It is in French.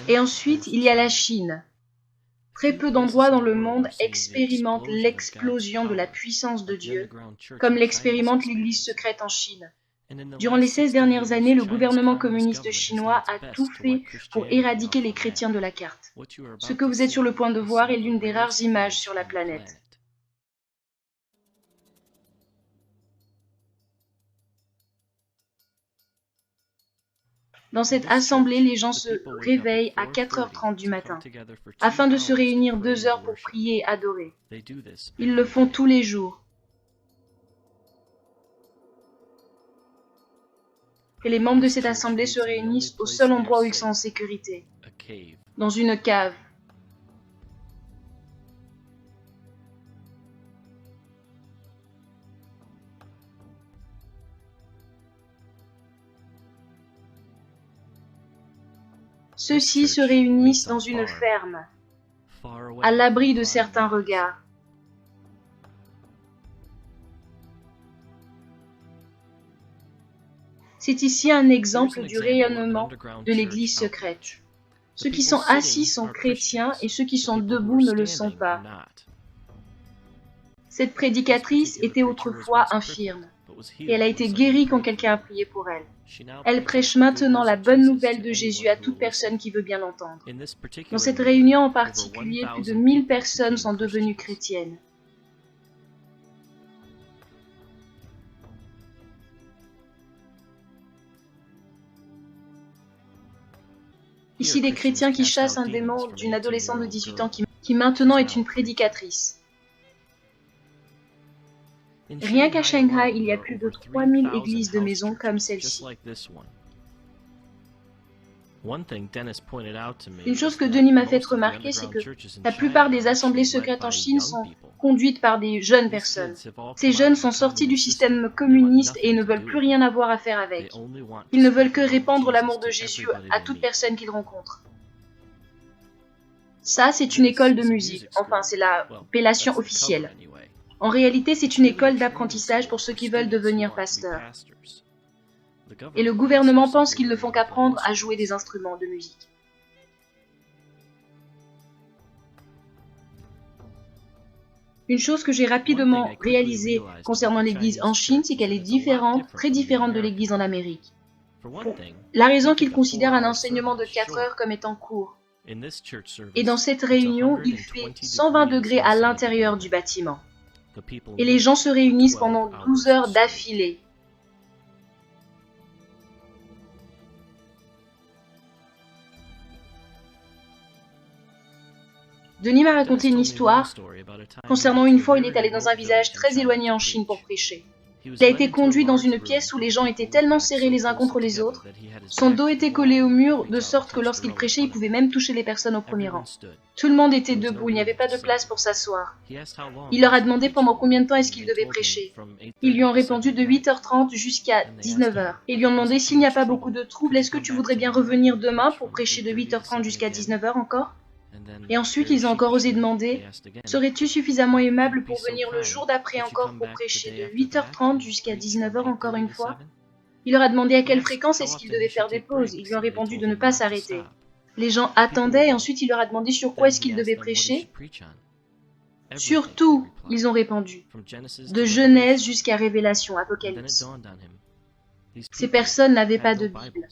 Et ensuite, il y a la Chine. Très peu d'endroits dans le monde expérimentent l'explosion de la puissance de Dieu, comme l'expérimente l'Église secrète en Chine. Durant les 16 dernières années, le gouvernement communiste chinois a tout fait pour éradiquer les chrétiens de la carte. Ce que vous êtes sur le point de voir est l'une des rares images sur la planète. Dans cette assemblée, les gens se réveillent à 4h30 du matin, afin de se réunir 2 heures pour prier et adorer. Ils le font tous les jours. Et les membres de cette assemblée se réunissent au seul endroit où ils sont en sécurité, dans une cave. Ceux-ci se réunissent dans une ferme, à l'abri de certains regards. C'est ici un exemple du rayonnement de l'Église secrète. Ceux qui sont assis sont chrétiens et ceux qui sont debout ne le sont pas. Cette prédicatrice était autrefois infirme, et elle a été guérie quand quelqu'un a prié pour elle. Elle prêche maintenant la bonne nouvelle de Jésus à toute personne qui veut bien l'entendre. Dans cette réunion en particulier, plus de 1000 personnes sont devenues chrétiennes. Ici, des chrétiens qui chassent un démon d'une adolescente de 18 ans qui maintenant est une prédicatrice. Rien qu'à Shanghai, il y a plus de 3000 églises de maison comme celle-ci. Une chose que Denis m'a fait remarquer, c'est que la plupart des assemblées secrètes en Chine sont conduites par des jeunes personnes. Ces jeunes sont sortis du système communiste et ne veulent plus rien avoir à faire avec. Ils ne veulent que répandre l'amour de Jésus à toute personne qu'ils rencontrent. Ça, c'est une école de musique. Enfin, c'est l'appellation officielle. En réalité, c'est une école d'apprentissage pour ceux qui veulent devenir pasteurs. Et le gouvernement pense qu'ils ne font qu'apprendre à jouer des instruments de musique. Une chose que j'ai rapidement réalisée concernant l'Église en Chine, c'est qu'elle est différente, très différente de l'Église en Amérique. Pour la raison qu'ils considèrent un enseignement de 4 heures comme étant court. Et dans cette réunion, il fait 120 degrés à l'intérieur du bâtiment. Et les gens se réunissent pendant 12 heures d'affilée. Denis m'a raconté une histoire concernant une fois où il est allé dans un village très éloigné en Chine pour prêcher. Il a été conduit dans une pièce où les gens étaient tellement serrés les uns contre les autres. Son dos était collé au mur, de sorte que lorsqu'il prêchait, il pouvait même toucher les personnes au premier rang. Tout le monde était debout, il n'y avait pas de place pour s'asseoir. Il leur a demandé pendant combien de temps est-ce qu'ils devaient prêcher. Ils lui ont répondu de 8h30 jusqu'à 19h. Ils lui ont demandé s'il n'y a pas beaucoup de troubles, est-ce que tu voudrais bien revenir demain pour prêcher de 8h30 jusqu'à 19h encore ? Et ensuite, ils ont encore osé demander « Serais-tu suffisamment aimable pour venir le jour d'après encore pour prêcher de 8h30 jusqu'à 19h encore une fois ?» Il leur a demandé à quelle fréquence est-ce qu'ils devaient faire des pauses. Ils lui ont répondu de ne pas s'arrêter. Les gens attendaient et ensuite il leur a demandé sur quoi est-ce qu'ils devaient prêcher. Sur tout, ils ont répondu. De Genèse jusqu'à Révélation, Apocalypse. Ces personnes n'avaient pas de Bible.